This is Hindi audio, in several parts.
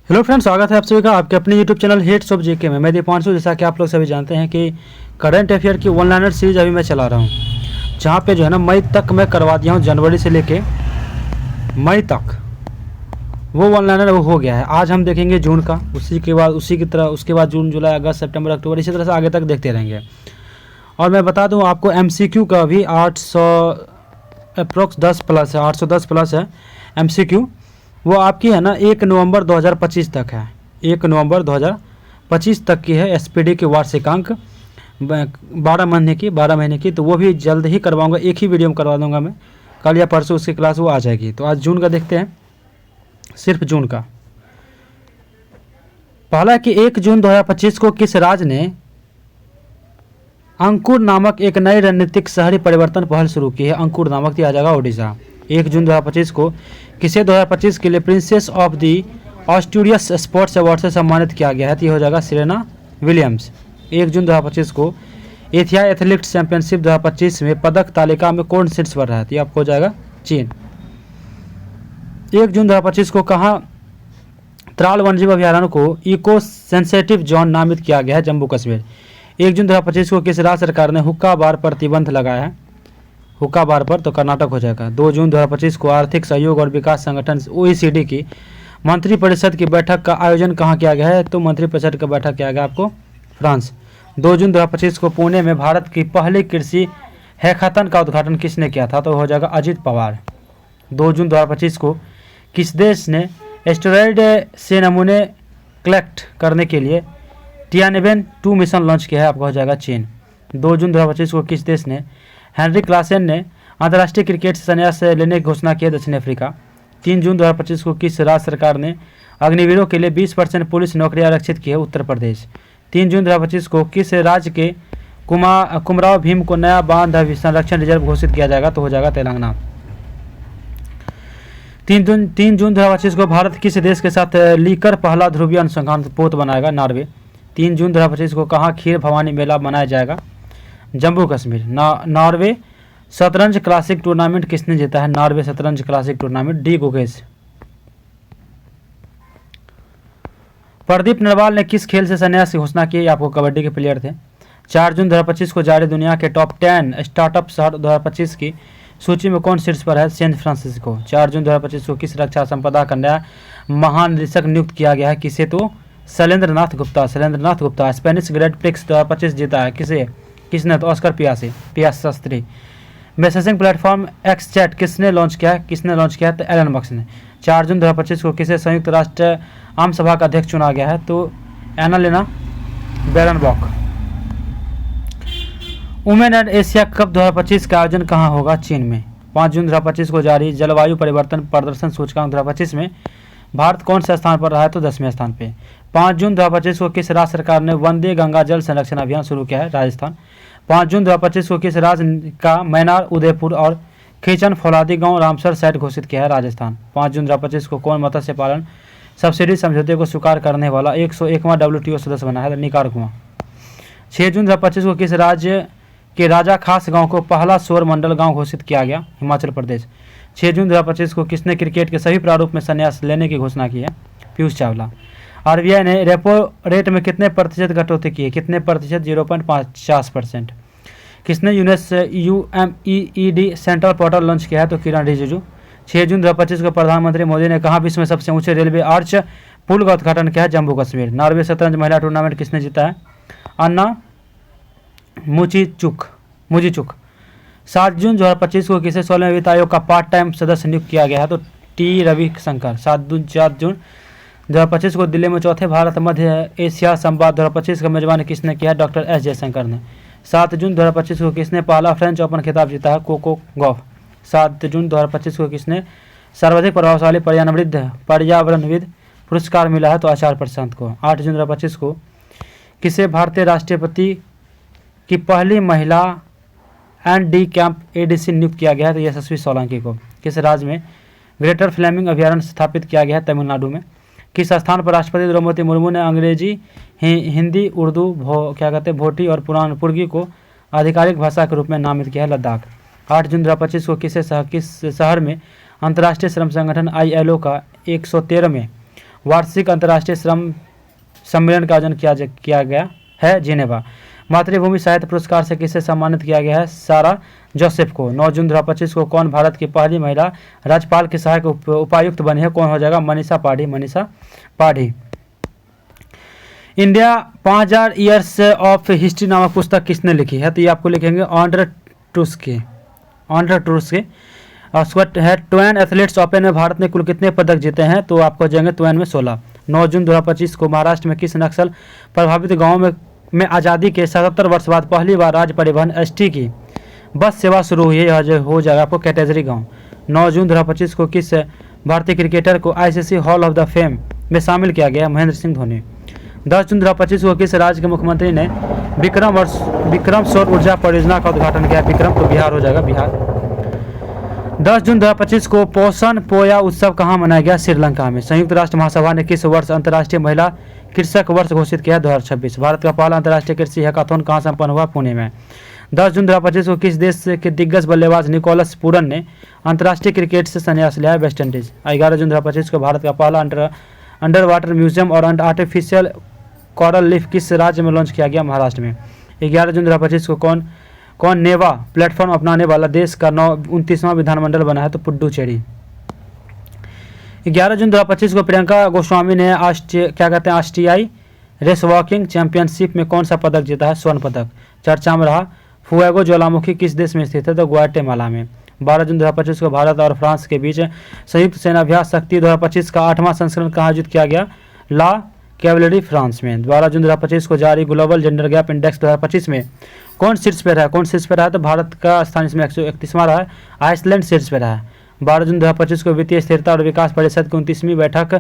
हेलो फ्रेंड्स, स्वागत है आप सभी का आपके अपने YouTube channel hits of GK में। मैं दीपांशु। जैसा कि आप लोग सभी जानते हैं कि करंट अफेयर की वन लाइनर सीरीज अभी मैं चला रहा हूँ, जहाँ पे जो है ना मई तक मैं करवा दिया हूँ। जनवरी से लेके मई तक वो वन लाइनर वो हो गया है। आज हम देखेंगे जून का, उसी के बाद उसी की तरह उसके बाद जून, जुलाई, अगस्त, सितंबर, अक्टूबर, इसी तरह से आगे तक देखते रहेंगे। और मैं बता दूँ आपको MCQ का भी 800 अप्रोक्स 10 प्लस है, 810 प्लस है MCQ। वो आपकी है ना 1 नवंबर 2025 तक है। 1 नवंबर 2025 तक की है SPD के वार्षिकांक 12 महीने की। तो वो भी जल्द ही करवाऊंगा, एक ही वीडियो में करवा दूंगा मैं, कल या परसों उसकी क्लास वो आ जाएगी। तो आज जून का देखते हैं, सिर्फ जून का। पहला कि 1 जून 2025 को किस राज्य ने अंकुर नामक एक नई रणनीतिक शहरी परिवर्तन पहल शुरू की है। अंकुर नामक दिया जाएगा ओडिशा। 1 जून 2025 को किसे 2025 के लिए princess of the Asturias sports award से सम्मानित किया गया है। तो ये हो जाएगा सेरेना विलियम्स। 1 जून 2025 को एशिया एथलेटिक्स चैंपियनशिप 2025 में पदक तालिका में कौन शीर्ष पर रहा है। तो ये आपको हो जाएगा चीन। 1 जून 2025 को कहाँ त्राल वन्यजीव अभयारण्य को इको सेंसिटिव जोन नामित किया गया है। जम्मू कश्मीर। 1 जून 2025 को किस राज्य सरकार ने हुक्का बार प्रतिबंध लगाया है। हुक्का बार पर, तो कर्नाटक हो जाएगा। 2 जून 2025 को आर्थिक सहयोग और विकास संगठन OECD की मंत्रिपरिषद की बैठक का आयोजन कहाँ किया गया है। तो मंत्रिपरिषद का बैठक किया गया आपको फ्रांस। 2 जून 2025 को पुणे में भारत की पहली कृषि हैकाथन का उद्घाटन किसने किया था। तो हो जाएगा अजित पवार। 2 जून 2025 को किस देश ने एस्टेरॉयड से नमूने कलेक्ट करने के लिए टियानबेन 2 मिशन लॉन्च किया है। आपका हो जाएगा चीन। 2 जून 2025 को किस देश ने हेनरी क्लासेन ने अंतर्राष्ट्रीय क्रिकेट से संन्यास लेने की घोषणा की है। दक्षिण अफ्रीका। 3 जून 2025 को किस राज्य सरकार ने अग्निवीरों के लिए 20% पुलिस नौकरियां आरक्षित की है। उत्तर प्रदेश। 3 जून 2025 को किस राज्य के कुमराव भीम को नया बांध संरक्षण रिजर्व घोषित किया जाएगा। तो हो जाएगा तेलंगाना। 3 जून 2025 को भारत किस देश के साथ लीकर पहला ध्रुवीय अनुसंधान पोत बनाएगा। नॉर्वे। 3 जून 2025 को कहाँ खीर भवानी मेला मनाया जाएगा। जम्मू कश्मीर। नॉर्वे शतरंज क्लासिक टूर्नामेंट किसने जीता है। नॉर्वे शतरंज classic tournament D Gukesh. Pradeep Narwal ने किस खेल से संन्यास की घोषणा की। आपको कबड्डी के प्लेयर थे। 4 जून 2025 को जारी दुनिया के टॉप 10 स्टार्टअप शहर 2025 की सूची में कौन शीर्ष पर है। San Francisco. 4 जून 2025 को किस रक्षा संपदा का नया महानिदेशक नियुक्त किया गया है। किसे। तो शैलेंद्र नाथ गुप्ता। स्पेनिश ग्रैंड प्रिक्स 2025 जीता है किसने। तो ऑस्कर पियास Shastri. Messaging platform x chat किसने लॉन्च किया है। तो एलन मस्क ने। 4 जून 2025 को किसे संयुक्त राष्ट्र आम सभा का अध्यक्ष चुना गया है। तो Annalena Baerbock. Women and Asia cup 2025 का आयोजन कहाँ होगा। चीन में। 5 जून 2025 को जारी जलवायु परिवर्तन प्रदर्शन सूचकांक 2025 में भारत कौन से स्थान पर रहा है। तो 10वें स्थान पे। 5 जून 2025 को किस राज्य सरकार ने वंदे गंगा जल संरक्षण अभियान शुरू किया है। राजस्थान। 5 जून 2025 को किस राज्य का मैनार उदयपुर और खीचन फौलादी गांव रामसर साइट घोषित किया है। राजस्थान। 5 जून 2025 को कौन मत्स्य पालन सब्सिडी समझौते को स्वीकार करने वाला 101वां WTO सदस्य बना है। निकारागुआ। 6 जून 2025 को किस राज्य के राजा खास गांव को पहला सौर मंडल गांव घोषित किया गया। हिमाचल प्रदेश। 6 जून 2025 को किसने क्रिकेट के सभी प्रारूप में संन्यास लेने की घोषणा की है। पीयूष चावला। RBI ने रेपो रेट में कितने प्रतिशत कटौती की है। कितने प्रतिशत। 0.50%। किसने UMEED सेंट्रल पोर्टल लॉन्च किया है। तो किरण रिजिजू। 6 जून 2025 को प्रधानमंत्री मोदी ने कहा विश्व में सबसे ऊंचे रेलवे आर्च पुल का उद्घाटन किया है। जम्मू कश्मीर। नॉर्वे शतरंज महिला टूर्नामेंट किसने जीता है। अन्ना मुजीचुक। 7 जून 2025 को किसे 16वें वित्त आयोग का पार्ट टाइम सदस्य नियुक्त किया गया है। तो टी रविशंकर। 7 जून 2025 को दिल्ली में चौथे भारत मध्य एशिया संवाद 2025 का मेजबान किसने किया है। डॉक्टर S जयशंकर ने। 7 जून 2025 को किसने पहला फ्रेंच ओपन खिताब जीता है। Coco Gauff. 7 जून 2025 को किसने सर्वाधिक प्रभावशाली पर्यावरणविद पुरस्कार मिला है। तो आचार्य प्रशांत को। 8 जून 2025 को किसे भारतीय राष्ट्रपति की पहली महिला ND कैंप ADC नियुक्त किया गया है। तो यशस्वी सोलंकी को। किस राज्य में ग्रेटर फ्लेमिंग अभयारण्य स्थापित किया गया है। तमिलनाडु में। किस स्थान पर राष्ट्रपति द्रौपदी मुर्मू ने अंग्रेजी हिंदी उर्दू भोटी और पुर्गी को आधिकारिक भाषा के रूप में नामित किया है। लद्दाख। 8 जून 2025 को किस शहर में अंतर्राष्ट्रीय श्रम संगठन ILO का 113वें वार्षिक अंतर्राष्ट्रीय श्रम सम्मेलन का आयोजन किया गया है? जिनेवा। मातृभूमि साहित्य पुरस्कार से किसे सम्मानित किया गया है? सारा जोसेफ को। 9 जून 2025 को कौन भारत की पहली महिला राज्यपाल की सहायक उपायुक्त बनी है? कौन हो जाएगा? मनीषा पाढ़ी। इंडिया 5000 ईयर्स ऑफ हिस्ट्री नामक पुस्तक किसने लिखी है? तो ये आपको लिखेंगे ऑन्ड्रे टुस्के। और उसका है ट्वेन एथलीट्स ओपन में भारत ने कुल कितने पदक जीते हैं? तो आपको हो जाएंगे ट्वेन में 16। 9 जून 2025 को महाराष्ट्र में किस नक्सल प्रभावित गाँव में आज़ादी के 77 वर्ष बाद पहली बार राज्य परिवहन एसटी की बस सेवा शुरू हुई है? हो जाएगा आपको कैटेगरी गांव। 9 जून 2025 को किस भारतीय क्रिकेटर को ICC hall of the fame में शामिल किया गया? महेंद्र सिंह धोनी। 10 जून 2025 को किस राज्य के मुख्यमंत्री ने विक्रम सौर ऊर्जा परियोजना का उद्घाटन किया? विक्रम तो बिहार हो जाएगा, बिहार। 10 जून 2025 को पोषण पोया उत्सव कहाँ मनाया गया? श्रीलंका में। संयुक्त राष्ट्र महासभा ने किस वर्ष अंतर्राष्ट्रीय महिला कृषक वर्ष घोषित किया? 2026। भारत का पहला अंतर्राष्ट्रीय कृषि हैकाथॉन कहाँ संपन्न हुआ? पुणे में। 10 जून 2025 को किस देश के दिग्गज बल्लेबाज निकोलस पूरन ने अंतर्राष्ट्रीय क्रिकेट से संन्यास लिया? West Indies. 11 जून 2025 को भारत का पहला अंडर वाटर म्यूजियम और आर्टिफिशियल कोरल लीफ किस राज्य में लॉन्च किया गया? महाराष्ट्र में। 11 जून 2025 को कौन नेवा प्लेटफॉर्म अपनाने वाला देश का 29वां विधानमंडल बना है? तो पुडुचेरी। 11 जून 2025 को प्रियंका गोस्वामी ने आस्ट्रियाई रेस वॉकिंग चैंपियनशिप में कौन सा पदक जीता है? स्वर्ण पदक। चर्चा में रहा फुएगो ज्वालामुखी किस देश में स्थित है? तो ग्वाटेमाला में। 12 जून 2025 को भारत और फ्रांस के बीच संयुक्त सेनाभ्यास शक्ति 2025 का 8वां संस्करण कहाँ आयोजित किया गया? ला कैवलरी फ्रांस में। 12 जून 2025 को जारी ग्लोबल जेंडर गैप इंडेक्स 2025 में कौन शीर्ष पर है? तो भारत का स्थान इसमें 131वां रहा है, आइसलैंड शीर्ष पर रहा है। 12 जून 2025 को वित्तीय स्थिरता और विकास परिषद की 29वीं बैठक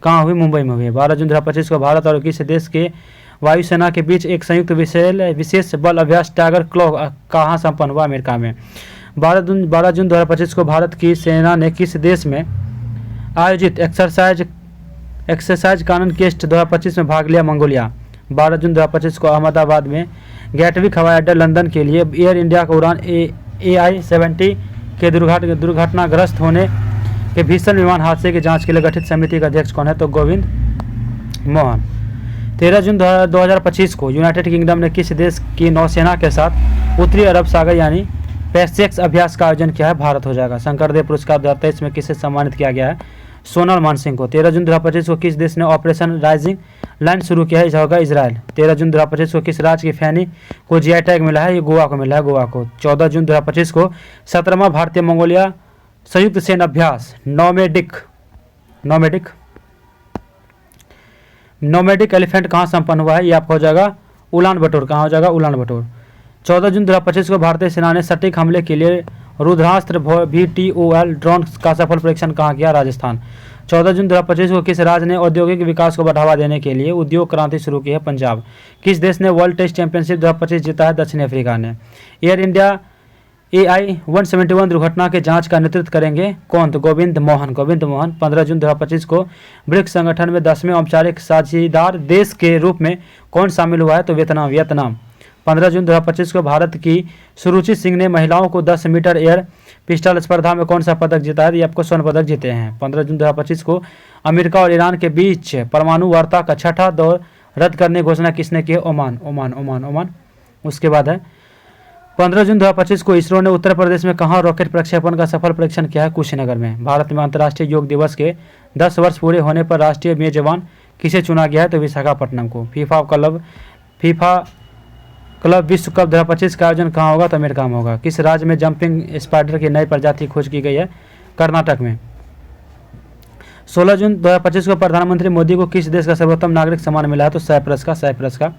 कहाँ हुई? मुंबई में हुई। 12 जून 2025 को भारत और किस देश के वायुसेना के बीच एक संयुक्त विशेष बल अभ्यास टाइगर क्लॉ कहाँ संपन्न हुआ? अमेरिका में। 12 जून 2025 को भारत की सेना ने किस देश में आयोजित एक्सरसाइज कानन केस्ट 2025 में भाग लिया? मंगोलिया। 12 जून 2025 को अहमदाबाद में गैटविक हवाई अड्डा लंदन के लिए एयर इंडिया का उड़ान AI-70 के दुर्घटनाग्रस्त होने के भीषण विमान हादसे की जांच के लिए गठित समिति का अध्यक्ष कौन है? तो गोविंद मोहन। 13 जून 2025 को यूनाइटेड किंगडम ने किस देश की नौसेना के साथ उत्तरी अरब सागर यानी पैसेक्स अभ्यास का आयोजन किया है? भारत हो जाएगा। शंकरदेव पुरस्कार 2023 में किसे सम्मानित किया गया है? सोनल मानसिंह को। 13 जून 2025 को किस देश ने ऑपरेशन राइजिंग लाइन शुरू किया है? होगा इजराइल। 13 जून 2025 को किस राज्य की फैनी को जीआई टैग मिला है? ये गोवा को मिला है, गोवा को। 14 जून 2025 को 17वां भारतीय मंगोलिया संयुक्त सैन्य अभ्यास नोमैडिक एलिफेंट कहाँ संपन्न हुआ है? ये आपका हो जाएगा उलान बटोर। कहाँ हो जाएगा? उलान बटोर। 14 जून 2025 को भारतीय सेना ने सटीक हमले के लिए रुद्रास्त्र VTOL ड्रोन का सफल परीक्षण कहाँ किया? राजस्थान। 14 जून 2025 को किस राज्य ने औद्योगिक विकास को बढ़ावा देने के लिए उद्योग क्रांति शुरू की है? पंजाब। किस देश ने वर्ल्ड टेस्ट चैंपियनशिप 2025 जीता है? दक्षिण अफ्रीका ने। एयर इंडिया AI-171 दुर्घटना के जांच का नेतृत्व करेंगे कौन? तो गोविंद मोहन। 15 जून 2025 को ब्रिक्स संगठन में 10वें औपचारिक साझेदार देश के रूप में कौन शामिल हुआ है? तो वियतनाम। 15 जून 2025 को भारत की सुरुचि सिंह ने महिलाओं को 10 मीटर एयर पिस्टल स्पर्धा में कौन सा पदक जीता है? ये आपको स्वर्ण पदक जीते हैं। 15 जून 2025 को अमेरिका और ईरान के बीच परमाणु वार्ता का 6ठा दौर रद्द करने की घोषणा किसने की है? ओमान। उसके बाद है 15 जून 2025 को इसरो ने उत्तर प्रदेश में कहाँ रॉकेट प्रक्षेपण का सफल परीक्षण किया है? कुशीनगर में। भारत में अंतर्राष्ट्रीय योग दिवस के 10 वर्ष पूरे होने पर राष्ट्रीय मेजबान किसे चुना गया है? तो विशाखापट्टनम को। फीफा क्लब विश्व कप 2025 का आयोजन कहाँ होगा? तो अमेरिका में होगा। किस राज्य में जंपिंग स्पाइडर की नई प्रजाति की खोज की गई है? कर्नाटक में। 16 जून 2025 को प्रधानमंत्री मोदी को किस देश का सर्वोत्तम नागरिक सम्मान मिला है? तो साइप्रस का।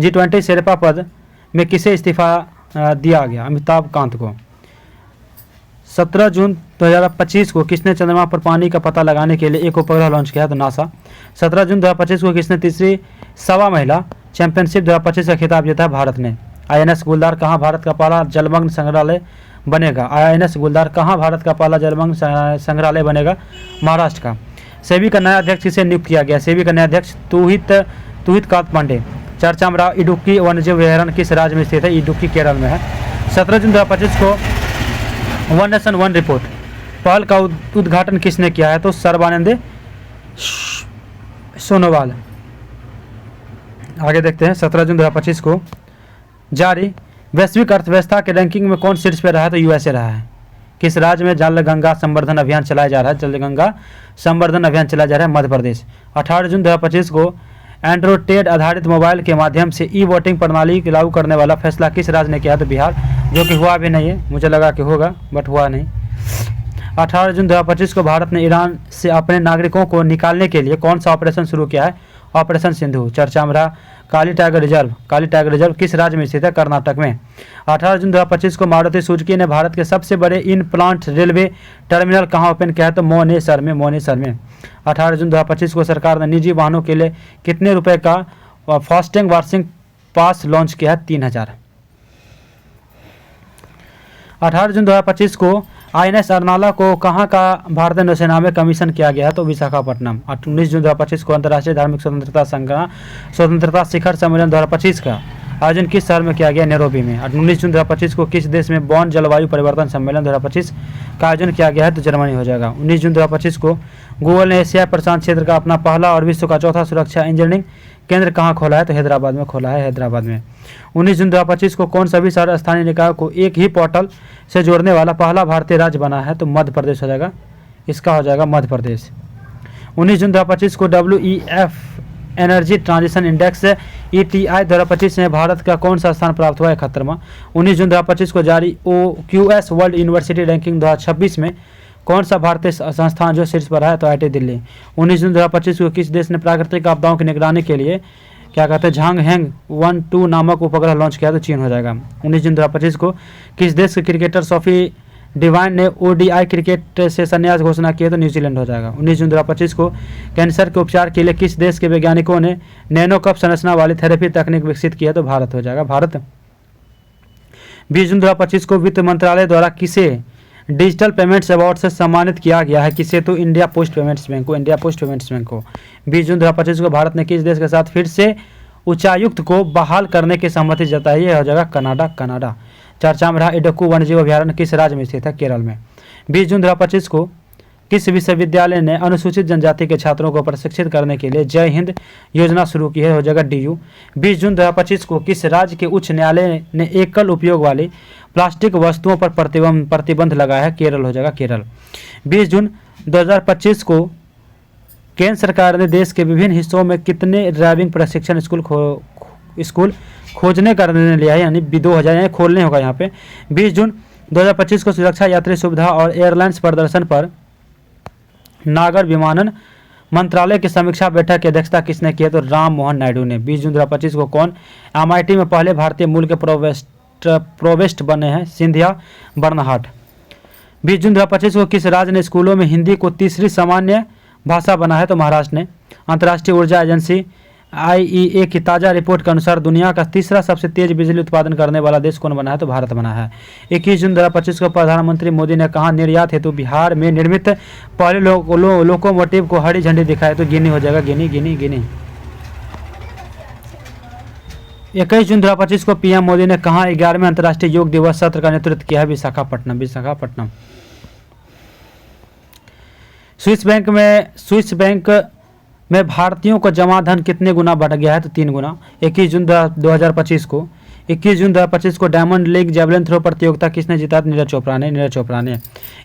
G20 शेरपा पद में किसे इस्तीफा दिया गया? अमिताभ कांत को। 17 जून 2025 को किसने चंद्रमा पर पानी का पता लगाने के लिए एक उपग्रह लॉन्च किया? तो नासा। 17 जून 2025 को किसने तीसरी सवा महिला चैंपियनशिप 2025 का खिताब जीता है? भारत ने। INS गुलदार कहाँ भारत का पहला जलमग्न संग्रहालय बनेगा? INS गुलदार कहाँ भारत का पहला जलमग्न संग्रहालय बनेगा? महाराष्ट्र का। सेबी का नया अध्यक्ष किसे नियुक्त किया गया? सेबी का नया अध्यक्ष तुहित कांत पांडे। चर्चा में रहा इडुक्की वन्यजीव अभयारण्य किस राज्य में स्थित है? इडुक्की केरल में है। 17 जून 2025 को वन नेशन वन रिपोर्ट पहल का उद्घाटन किसने किया है? तो सर्बानंद सोनोवाल। आगे देखते हैं 17 जून 2025 को जारी वैश्विक अर्थव्यवस्था के रैंकिंग में कौन शीर्ष पे रहा है? तो यूएसए रहा है। किस राज्य में जल गंगा संवर्धन अभियान चलाया जा रहा है? जल गंगा संवर्धन अभियान चलाया जा रहा है मध्य प्रदेश। 18 जून 2025 को एंड्रोटेड आधारित मोबाइल के माध्यम से ई वोटिंग प्रणाली लागू करने वाला फैसला किस राज्य ने किया? तो बिहार, जो कि हुआ भी नहीं है, मुझे लगा कि होगा बट हुआ नहीं। 18 जून 2025 को भारत ने ईरान से अपने नागरिकों को निकालने के लिए कौन सा ऑपरेशन शुरू किया है? ऑपरेशन सिंधु। चर्चा में रहा काली टाइगर रिजर्व। काली टाइगर रिजर्व किस राज्य में स्थित है? कर्नाटक में। 18 जून 2025 को मारुति सुजुकी ने भारत के सबसे बड़े इन प्लांट रेलवे टर्मिनल कहाँ ओपन किया है? तो मोनेसर में। 18 जून 2025 को सरकार ने निजी वाहनों के लिए कितने रुपए का फास्टैग वार्षिक पास लॉन्च किया है? 3000। 18 जून 2025 को INS अरनाला को कहाँ का भारतीय नौसेना में कमीशन किया गया है? तो विशाखापट्टनम। 19 जून 2025 को अंतर्राष्ट्रीय धार्मिक स्वतंत्रता शिखर सम्मेलन 2025 का आयोजन किस शहर में किया गया? नैरोबी में। 19 जून 2025 को किस देश में बॉन जलवायु परिवर्तन सम्मेलन 2025 का आयोजन किया गया है? तो जर्मनी हो जाएगा। 19 जून 2025 को गूगल ने एशिया प्रशांत क्षेत्र का अपना पहला और विश्व का चौथा सुरक्षा इंजीनियरिंग केंद्र कहाँ खोला है? तो हैदराबाद में खोला है, हैदराबाद में। 19 जून 2025 को कौन सभी शहर स्थानीय निकाय को एक ही पोर्टल से जोड़ने वाला पहला भारतीय राज्य बना है? तो मध्य प्रदेश हो जाएगा, इसका हो जाएगा मध्य प्रदेश। 19 जून 2025 को WEF energy transition index ETI 2025 में भारत का कौन सा स्थान प्राप्त हुआ है? 71वां। 19 जून 2025 को जारी OQS वर्ल्ड यूनिवर्सिटी रैंकिंग 2026 में कौन सा भारतीय संस्थान जो शीर्ष पर है? तो IIT दिल्ली। 19 जून 2025 को किस देश ने प्राकृतिक आपदाओं की निगरानी के लिए क्या कहते हैं झांग हैंग 1-2 नामक उपग्रह लॉन्च किया? तो चीन हो जाएगा। 19 जून 2025 को किस देश के क्रिकेटर सोफी डिवाइन ने ODI क्रिकेट से संन्यास घोषणा की? तो न्यूजीलैंड हो जाएगा। 19 जून 2025 को कैंसर के उपचार के लिए किस देश के वैज्ञानिकों ने नैनो कप संरचना वाली थेरेपी तकनीक विकसित की है? तो भारत हो जाएगा, भारत। 20 जून 2025 को वित्त मंत्रालय द्वारा किसे डिजिटल पेमेंट्स अवार्ड से सम्मानित किया गया है? किसे? तो इंडिया पोस्ट पेमेंट्स बैंक को, इंडिया पोस्ट पेमेंट्स बैंक को। 20 जून 2025 को भारत ने किस देश के साथ फिर से उच्चायुक्त को बहाल करने की सहमति जताई है? हो जाएगा कनाडा, कनाडा। चर्चा में रहा इडक्कू वन्यजीव अभयारण्य किस राज्य में स्थित है? केरल में। 20 जून 2025 को किस विश्वविद्यालय ने अनुसूचित जनजाति के छात्रों को प्रशिक्षित करने के लिए जय हिंद योजना शुरू की है? हो जाएगा DU। 20 जून 2025 को किस राज्य के उच्च न्यायालय ने एकल उपयोग वाली प्लास्टिक वस्तुओं पर प्रतिबंध लगाया है? केरल हो जाएगा, केरल। 20 जून 2025 को केंद्र सरकार ने देश के विभिन्न हिस्सों में कितने ड्राइविंग प्रशिक्षण स्कूल खोजने का निर्णय लिया है? यानी 2000 यानी खोलने होगा यहाँ पे। 20 जून 2025 को सुरक्षा, यात्री सुविधा और एयरलाइंस प्रदर्शन पर नागर विमानन मंत्रालय की समीक्षा बैठक की अध्यक्षता किसने की है? तो राम मोहन नायडू ने। 20 जून 2025 को कौन MIT में पहले भारतीय मूल के प्रोवेस्ट बने हैं? सिंधिया बर्नहाट। 20 जून 2025 को किस राज्य ने स्कूलों में हिंदी को तीसरी सामान्य भाषा बना है? तो महाराष्ट्र ने। अंतर्राष्ट्रीय ऊर्जा एजेंसी IEA की ताज़ा रिपोर्ट के अनुसार दुनिया का तीसरा सबसे तेज बिजली उत्पादन करने वाला देश कौन बना है? तो भारत बना है। 21 जून 2025 को प्रधानमंत्री मोदी ने कहा निर्यात हेतु बिहार में निर्मित पहले लोकोमोटिव को हरी झंडी दिखाई? तो गिनी हो जाएगा, गिनी। 21 जून 2025 को PM मोदी ने कहा 11वें अंतर्राष्ट्रीय योग दिवस सत्र का नेतृत्व किया है? विशाखापट्टनम। स्विस बैंक में भारतीयों का जमा धन कितने गुना बढ़ गया है? तो 3 गुना। 21 जून 2025 को डायमंड लीग जेवलिन थ्रो प्रतियोगिता किसने जीता? नीरज चोपड़ा ने।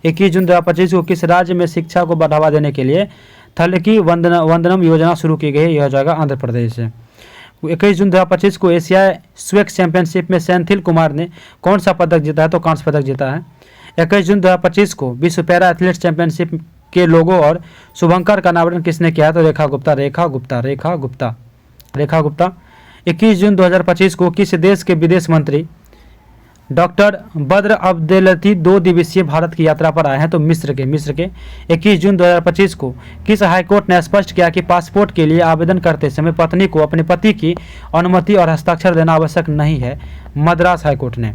21 जून 2025 को किस राज्य में शिक्षा को बढ़ावा देने के लिए थलकी वंदनम योजना शुरू की गई? यह हो जाएगा आंध्र प्रदेश। 21 जून 2025 को एशिया स्वेक्स चैंपियनशिप में सेंथिल कुमार ने कौन सा पदक जीता है? तो कांस्य पदक जीता है। 21 जून 2025 को विश्व पैरा एथलीट्स चैंपियनशिप के लोगो और शुभंकर का अनावरण किसने किया है? तो रेखा गुप्ता। 21 जून 2025 को किस देश के विदेश मंत्री डॉक्टर बद्र अब्देलती 2 दिवसीय भारत की यात्रा पर आए हैं? तो मिस्र के। 21 जून 2025 को किस हाईकोर्ट ने स्पष्ट किया कि पासपोर्ट के लिए आवेदन करते समय पत्नी को अपने पति की अनुमति और हस्ताक्षर देना आवश्यक नहीं है? मद्रास हाईकोर्ट ने।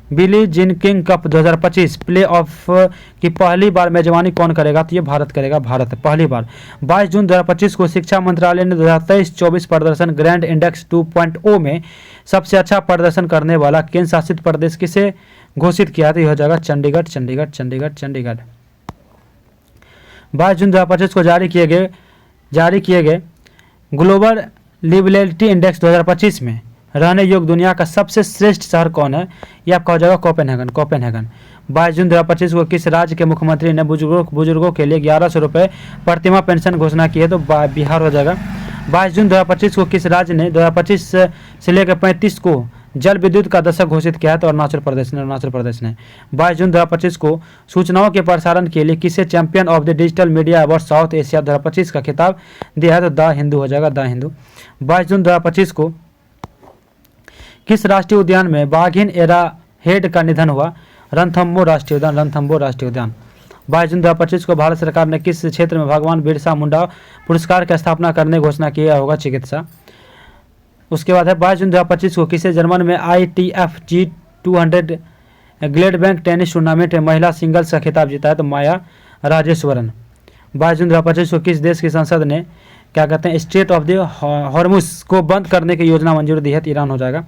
बिली जिनकिंग कप 2025 प्ले ऑफ की पहली बार मेजबानी कौन करेगा? तो ये भारत करेगा, पहली बार। 22 जून 2025 को शिक्षा मंत्रालय ने 2023-24 प्रदर्शन ग्रैंड इंडेक्स 2.0 में सबसे अच्छा प्रदर्शन करने वाला केंद्र शासित प्रदेश किसे घोषित किया? तो यह हो जाएगा चंडीगढ़। 22 जून 2025 को जारी किए गए ग्लोबल लिवबिलिटी इंडेक्स 2025 में रहने योग्य दुनिया का सबसे श्रेष्ठ शहर कौन है? ये आपका हो जाएगा कोपेनहेगन। कोपेनहेगन 22 जून 2025 को किस राज्य के मुख्यमंत्री ने बुजुर्गों के लिए 1100 रुपये प्रतिमाह पेंशन घोषणा की है? तो बिहार हो जाएगा। 22 जून 2025 को किस राज्य ने 2025 से लेकर 35 को जल विद्युत का दशक घोषित किया है? तो अरुणाचल प्रदेश ने। 22 जून 2025 को सूचनाओं के प्रसारण के लिए किसे champion of the digital media award south Asia 2025 का खिताब दिया है? तो द हिंदू हो जाएगा, द हिंदू। 22 जून 2025 को किस राष्ट्रीय उद्यान में बाघिन एरा हेड का निधन हुआ? रणथंबोर राष्ट्रीय उद्यान। 22 जून 2025 को भारत सरकार ने किस क्षेत्र में भगवान बिरसा मुंडा पुरस्कार की स्थापना करने की घोषणा किया होगा? चिकित्सा। उसके बाद है 22 जून 2025 को किसे जर्मन में ITF G200 ग्लेडबैंक टेनिस टूर्नामेंट में महिला सिंगल्स का खिताब जीता है? तो माया राजेश्वरन। 22 जून 2025 को किस देश की संसद ने स्ट्रेट ऑफ द हॉर्मुज को बंद करने की योजना मंजूर दी है? तो ईरान हो जाएगा।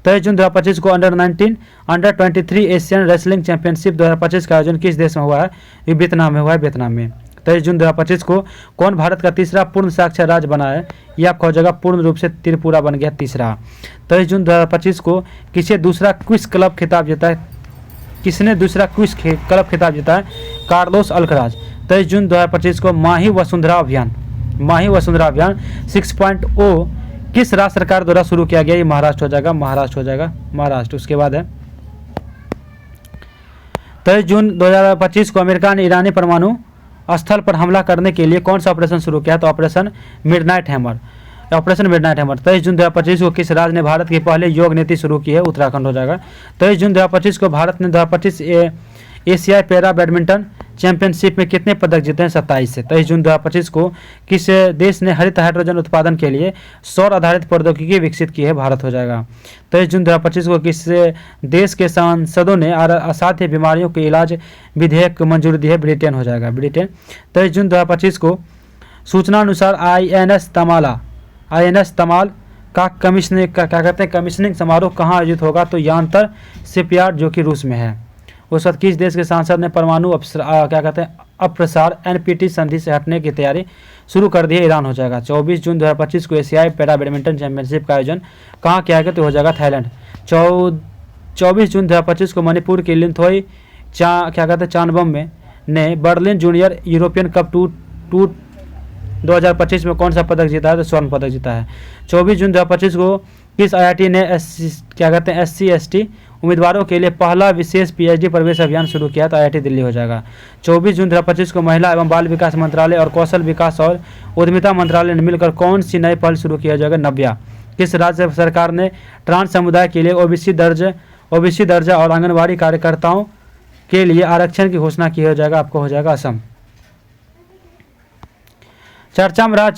23 जून 2025 को अंडर 23 एशियन रेसलिंग चैंपियनशिप 2025 का आयोजन किस देश में हुआ है? ये वियतनाम में हुआ है, वियतनाम में। 23 जून 2025 को कौन भारत का तीसरा पूर्ण साक्षर राज्य बना है? यह आपका हो जाएगा पूर्ण रूप से त्रिपुरा बन गया तीसरा। 23 जून 2025 को किसे दूसरा क्विज क्लब खिताब जीता है? किसने दूसरा क्विज क्लब खिताब जीता है? Carlos Alcaraz. 23 जून 2025 को माही वसुंधरा अभियान 6.0 किस राज्य सरकार द्वारा शुरू किया गया? ये महाराष्ट्र हो जाएगा, महाराष्ट्र। उसके बाद है 23 जून 2025 को अमेरिका ने ईरानी परमाणु स्थल पर हमला करने के लिए कौन सा ऑपरेशन शुरू किया? तो ऑपरेशन मिडनाइट हैमर। 23 जून 2025 को किस राज्य ने भारत की पहले योग नीति शुरू की है? उत्तराखंड हो जाएगा। 23 जून 2025 को भारत ने 2025 एशियाई पैरा बैडमिंटन चैंपियनशिप में कितने पदक जीते हैं? 27 से। 23 जून 2025 को किस देश ने हरित हाइड्रोजन उत्पादन के लिए सौर आधारित प्रौद्योगिकी विकसित की है? भारत हो जाएगा। 23 जून 2025 को किस देश के सांसदों ने असाध्य बीमारियों के इलाज विधेयक मंजूरी दी है? ब्रिटेन हो जाएगा, ब्रिटेन। 23 जून 2025 को सूचना अनुसार INS तमाल का कमीशनिंग समारोह कहाँ आयोजित होगा? तो यांतर शिपयार्ड जो कि रूस में है। उस वक्त किस देश के सांसद ने परमाणु अप्रसार NPT संधि से हटने की तैयारी शुरू कर दी है? ईरान हो जाएगा। 24 जून 2025 को एशियाई पैरा बैडमिंटन चैंपियनशिप का आयोजन कहाँ किया गया? तो हो जाएगा थाईलैंड। 24 जून 2025 को मणिपुर के लिंथोई चानबम ने बर्लिन जूनियर यूरोपियन कप 2025 में कौन सा पदक जीता है? तो स्वर्ण पदक जीता है। 24 जून 2025 को किस IIT ने SC/ST उम्मीदवारों के लिए पहला विशेष PhD प्रवेश अभियान शुरू किया? तो IIT दिल्ली हो जाएगा। 24 जून 2025 को महिला एवं बाल विकास मंत्रालय और कौशल विकास और उद्यमिता मंत्रालय ने मिलकर कौन सी नई पहल शुरू किया जाएगा? नव्या। किस राज्य सरकार ने ट्रांस समुदाय के लिए OBC दर्जा और आंगनबाड़ी कार्यकर्ताओं के लिए आरक्षण की घोषणा की हो जाएगा? आपको हो जाएगा असम। चर्चा में रहा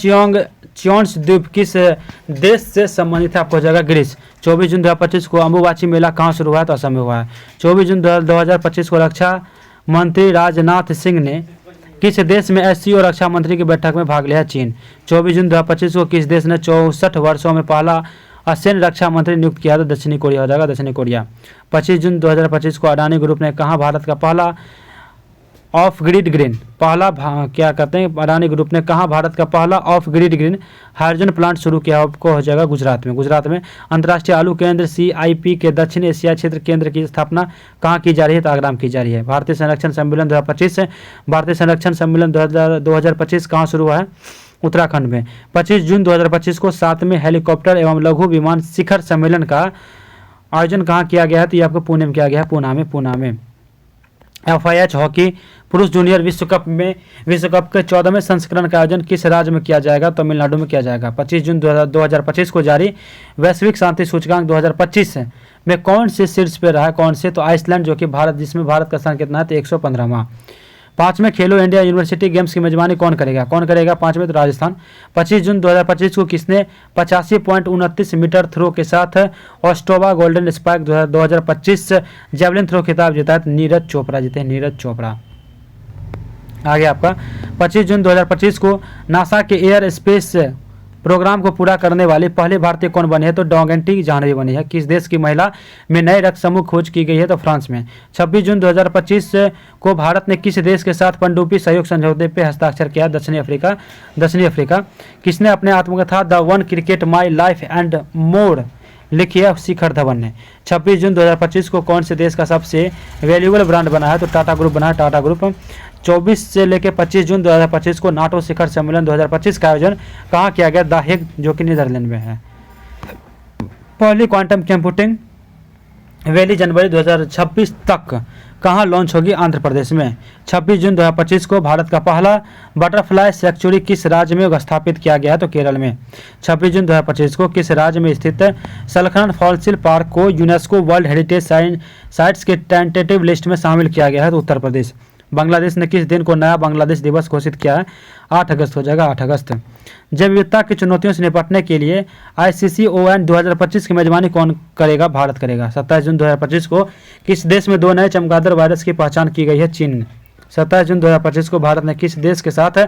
च्योंग्स द्वीप किस देश से संबंधित है? आपको हो जाएगा ग्रीस। 24 जून 2025 को अम्बुबाची मेला कहाँ शुरू हुआ है? तो असम में हुआ है। 24 जून 2025 को रक्षा मंत्री राजनाथ सिंह ने किस देश में SCO रक्षा मंत्री की बैठक में भाग लिया? चीन। 24 जून 2025 को किस देश ने 64 वर्षों में पहला असैन्य रक्षा मंत्री नियुक्त किया? तो दक्षिणी कोरिया हो जाएगा, दक्षिणी कोरिया। 25 जून 2025 को अडानी ग्रुप ने कहा भारत का पहला of grid green Adani group ने कहा भारत का पहला of grid green hydrogen plant शुरू किया? आपको हो जाएगा गुजरात में। अंतर्राष्ट्रीय आलू केंद्र CIP के दक्षिण एशिया क्षेत्र केंद्र की स्थापना कहाँ की जा रही है? तो आगरा में की जा रही है। भारतीय संरक्षण सम्मेलन 2025 कहाँ शुरू हुआ है? उत्तराखंड में। 25 जून 2025 को 7वें हेलीकॉप्टर एवं लघु विमान शिखर सम्मेलन का आयोजन कहाँ किया गया है? तो ये आपको पुणे में किया गया है, पूना में। FIH हॉकी पुरुष जूनियर विश्व कप के 14वें संस्करण का आयोजन किस राज्य में किया जाएगा? तमिलनाडु में किया जाएगा। 25 जून 2025 को जारी वैश्विक शांति सूचकांक 2025 में कौन से शीर्ष पे रहा है? कौन से? तो आइसलैंड जो कि जिसमें भारत का स्थान कितना है? तो 115वां। 5वें खेलो इंडिया यूनिवर्सिटी गेम्स की मेजबानी कौन करेगा? 5वें? तो राजस्थान। 25 जून 2025 को किसने 85.29 मीटर थ्रो के साथ ऑस्टोवा गोल्डन स्पाइक 2025 जेवलिन थ्रो खिताब जीता है? नीरज चोपड़ा। आगे आपका 25 जून 2025 को नासा के एयर स्पेस प्रोग्राम को पूरा करने वाली पहली भारतीय कौन बनी है? तो डोंगेंटी जाह्नवी बनी है। किस देश की महिला में नए रक्त समूह खोज की गई है? तो फ्रांस में। 26 जून 2025 को भारत ने किस देश के साथ पनडुब्बी सहयोग समझौते पर हस्ताक्षर किया? दक्षिणी अफ्रीका। दक्षिणी अफ्रीका। किसने अपने आत्मकथा the one cricket my life and more लिखी है? शिखर धवन ने। 26 जून 2025 को कौन से देश का सबसे वैल्यूएबल ब्रांड बना है? तो टाटा ग्रुप बना है, टाटा ग्रुप। 24 से लेकर 25 जून 2025 को नाटो शिखर सम्मेलन 2025 का आयोजन कहाँ किया गया? द हेग, जो कि नीदरलैंड में है। पहली क्वांटम कंप्यूटिंग वैली जनवरी 2026 तक कहाँ लॉन्च होगी? आंध्र प्रदेश में। 26 जून 2025 को भारत का पहला बटरफ्लाई सैंक्चुरी किस राज्य में स्थापित किया गया है? तो केरल में। 26 जून 2025 को किस राज्य में स्थित सलखन फॉसिल पार्क को यूनेस्को वर्ल्ड हेरिटेज साइट्स के टेंटेटिव लिस्ट में शामिल किया गया है? तो उत्तर प्रदेश। बांग्लादेश ने किस दिन को नया बांग्लादेश दिवस घोषित किया है? 8 अगस्त हो जाएगा, 8 अगस्त। जैव विविधता की चुनौतियों से निपटने के लिए ICCON 2025 की मेजबानी कौन करेगा? भारत करेगा। 27 जून 2025 को किस देश में 2 नए चमगादड़ वायरस की पहचान की गई है? चीन। 27 जून 2025 को भारत ने किस देश के साथ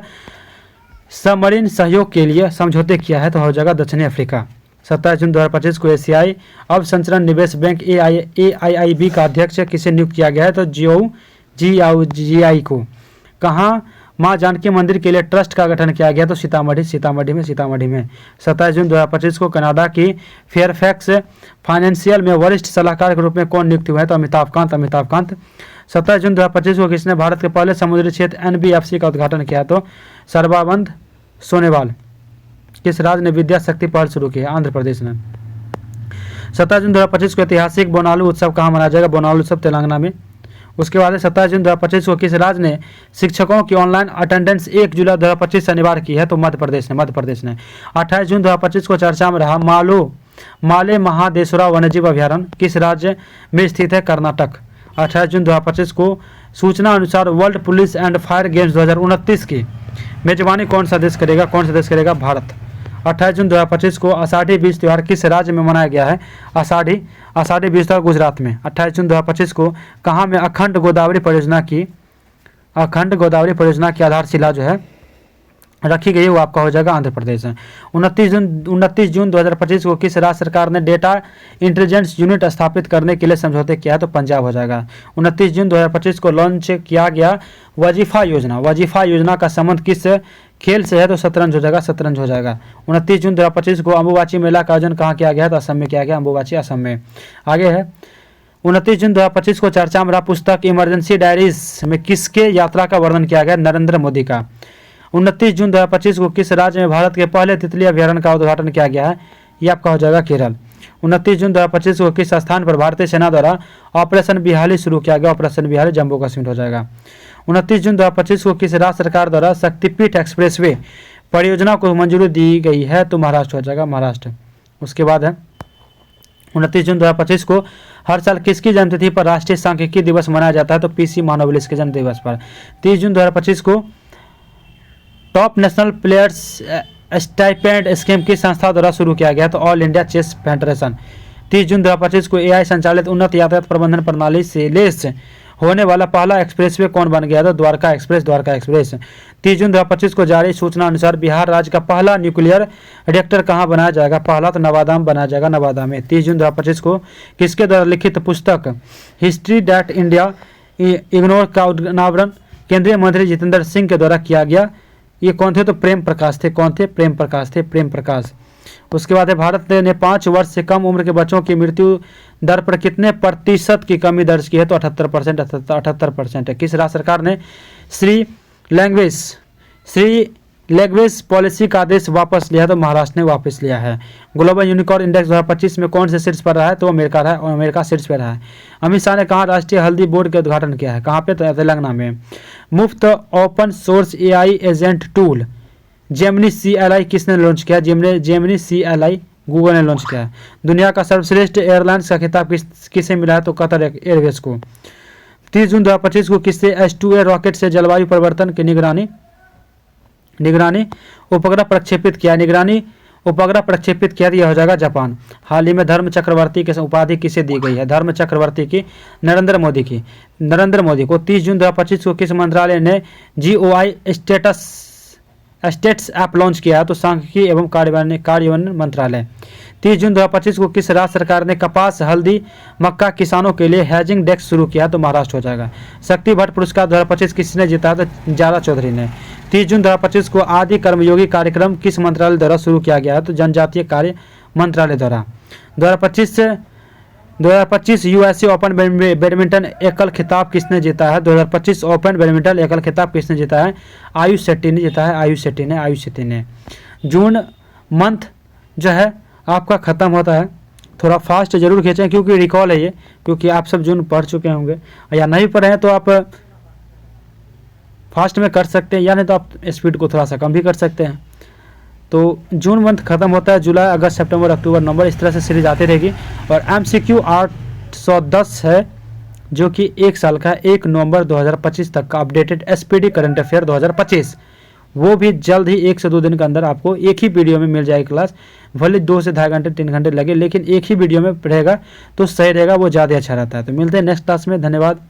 सबमरीन सहयोग के लिए समझौते किया है? तो हो जाएगा दक्षिणी अफ्रीका। 27 जून 2025 को एशियाई अवसंरचना निवेश बैंक AIIB का अध्यक्ष किसे नियुक्त किया गया है? तो GI को। कहाँ माँ जानकी मंदिर के लिए ट्रस्ट का गठन किया गया? तो सीतामढ़ी में। 27 जून 2025 को कनाडा की फेयरफैक्स फाइनेंशियल में वरिष्ठ सलाहकार के रूप में कौन नियुक्त हुए हैं? तो अमिताभ कांत। 27 जून 2025 को किसने भारत के पहले समुद्री क्षेत्र NBFC का उद्घाटन किया? तो सर्बानंद सोनोवाल। किस राज्य ने विद्या शक्ति पहल शुरू की है? आंध्र प्रदेश ने। 27 जून 2025 को ऐतिहासिक बोनालू उत्सव कहाँ मनाया जाएगा? बोनालू उत्सव तेलंगाना में। उसके बाद 27 जून 2025 को किस राज्य ने शिक्षकों की ऑनलाइन अटेंडेंस 1 जुलाई 2025 से अनिवार्य की है? तो मध्य प्रदेश ने। 28 जून 2025 को चर्चा में रहा माले महादेश्वरा वन्यजीव अभ्यारण्य किस राज्य में स्थित है? कर्नाटक। 28 जून 2025 को सूचना अनुसार world police and fire games 2029 की मेजबानी कौन सा देश करेगा? भारत। 28 जून 2025 को आषाढ़ी बीज त्यौहार किस राज्य में मनाया गया है? आषाढ़ी बीज त्यौहार गुजरात में। 28 जून 2025 को कहाँ में अखंड गोदावरी परियोजना की आधारशिला जो है रखी गई है? वो आपका हो जाएगा आंध्र प्रदेश है। 29 जून 2025 को किस राज्य सरकार ने डेटा इंटेलिजेंस यूनिट स्थापित करने के लिए समझौते किया है? तो पंजाब हो जाएगा। 29 जून 2025 को लॉन्च किया गया वजीफा योजना का संबंध किस खेल से है? तो शतरंज हो जाएगा। 29 जून 2025 को अम्बुबाची मेला का आयोजन कहाँ किया गया है? तो असम में किया गया, अम्बुबाची असम में। आगे है 29 जून 2025 को चर्चा में रहा पुस्तक इमरजेंसी डायरीज में किसके यात्रा का वर्णन किया गया? नरेंद्र मोदी का। 29 जून 2025 को किस राज्य में भारत के पहले तितली अभ्यारण्य का उद्घाटन किया गया है? ये आपका हो जाएगा केरल। 29 जून 2025 को किस स्थान पर भारतीय सेना द्वारा ऑपरेशन बिहाली शुरू किया गया? ऑपरेशन बिहाली जम्मू कश्मीर हो जाएगा। 29 जून 2025 को किस राज्य सरकार द्वारा शक्तिपीठ एक्सप्रेसवे परियोजना को मंजूरी दी गई है? तो महाराष्ट्र हो जाएगा, महाराष्ट्र। उसके बाद है 29 जून 2025 को हर साल किसकी जन्मतिथि पर राष्ट्रीय सांख्यिकी दिवस मनाया जाता है? तो PC महानोबिलिस के जन्म दिवस पर। 30 जून 2025 को top national players stipend scheme की संस्था द्वारा शुरू किया गया? तो ऑल इंडिया चेस फेडरेशन। 30 जून 2025 को AI संचालित उन्नत यातायात प्रबंधन प्रणाली से लेस होने वाला पहला एक्सप्रेसवे कौन बन गया? तो द्वारका एक्सप्रेस। 30 जून 2025 को जारी सूचना अनुसार बिहार राज्य का पहला न्यूक्लियर रिएक्टर कहाँ बनाया जाएगा? पहला तो नवादा में बनाया जाएगा, नवादा में। 30 जून 2025 को किसके द्वारा लिखित पुस्तक हिस्ट्री दैट इंडिया इग्नोर का अनावरण केंद्रीय मंत्री जितेंद्र सिंह के द्वारा किया गया? ये कौन थे? तो प्रेम प्रकाश थे। कौन थे? प्रेम प्रकाश। उसके बाद है भारत ने 5 वर्ष से कम उम्र के बच्चों की मृत्यु दर पर कितने प्रतिशत की कमी दर्ज की है? तो 78% है। किस राज्य सरकार ने श्री लैंग्वेज पॉलिसी का आदेश वापस लिया? तो महाराष्ट्र ने वापस लिया है। ग्लोबल यूनिकॉर्न इंडेक्स 2025 में कौन से शीर्ष पर रहा है? तो अमेरिका रहा है, और अमेरिका शीर्ष पर रहा है। अमित शाह ने कहाँ राष्ट्रीय हल्दी बोर्ड का उद्घाटन किया है? कहाँ पे? तो तेलंगाना में। मुफ्त open source AI agent tool Gemini CLI किसने लॉन्च किया? जेमिनी CLI गूगल ने लॉन्च किया है। दुनिया का सर्वश्रेष्ठ एयरलाइंस का खिताब किसे मिला है? तो कतर एयरवेज को। 30 जून 2025 को किससे H2A रॉकेट से जलवायु परिवर्तन की निगरानी उपग्रह प्रक्षेपित किया? यह हो जाएगा जापान। हाल ही में धर्म चक्रवर्ती की उपाधि किसे दी गई है? धर्म चक्रवर्ती की नरेंद्र मोदी को। 30 जून 2025 को किस मंत्रालय ने GOI स्टेट्स ऐप लॉन्च किया है? तो सांख्यिकी एवं कार्यान्वयन मंत्रालय। 30 जून 2025 को किस राज्य सरकार ने कपास, हल्दी, मक्का किसानों के लिए हैजिंग डेस्क शुरू किया? तो महाराष्ट्र हो जाएगा। शक्ति भट्ट पुरस्कार 2025 किसने जीता? तो जारा चौधरी ने। 30 जून 2025 को आदि कर्मयोगी कार्यक्रम किस मंत्रालय द्वारा शुरू किया गया है? तो जनजातीय कार्य मंत्रालय द्वारा। 2025 यूएसए ओपन बैडमिंटन एकल खिताब किसने जीता है? 2025 ओपन बैडमिंटन एकल खिताब किसने जीता है? आयुष शेट्टी ने जीता है। आयुष शेट्टी ने। जून मंथ जो है आपका ख़त्म होता है। थोड़ा फास्ट जरूर खींचें क्योंकि रिकॉल है ये, क्योंकि आप सब जून पढ़ चुके होंगे, या नहीं पढ़े हैं तो आप फास्ट में कर सकते हैं, या नहीं तो आप स्पीड को थोड़ा सा कम भी कर सकते हैं। तो जून मंथ खत्म होता है, जुलाई, अगस्त, सितंबर, अक्टूबर, नवंबर, इस तरह से सीरीज आती रहेगी। और MCQ 810 है जो कि 1 साल का, 1 नवंबर 2025 तक का अपडेटेड SPD करंट अफेयर 2025, वो भी जल्द ही 1 से 2 दिन के अंदर आपको एक ही वीडियो में मिल जाएगी क्लास। भले 2 से 2.5 घंटे 3 घंटे लगे, लेकिन एक ही वीडियो में रहेगा तो सही रहेगा, वो ज़्यादा अच्छा रहता है। तो मिलते हैं नेक्स्ट क्लास में। धन्यवाद।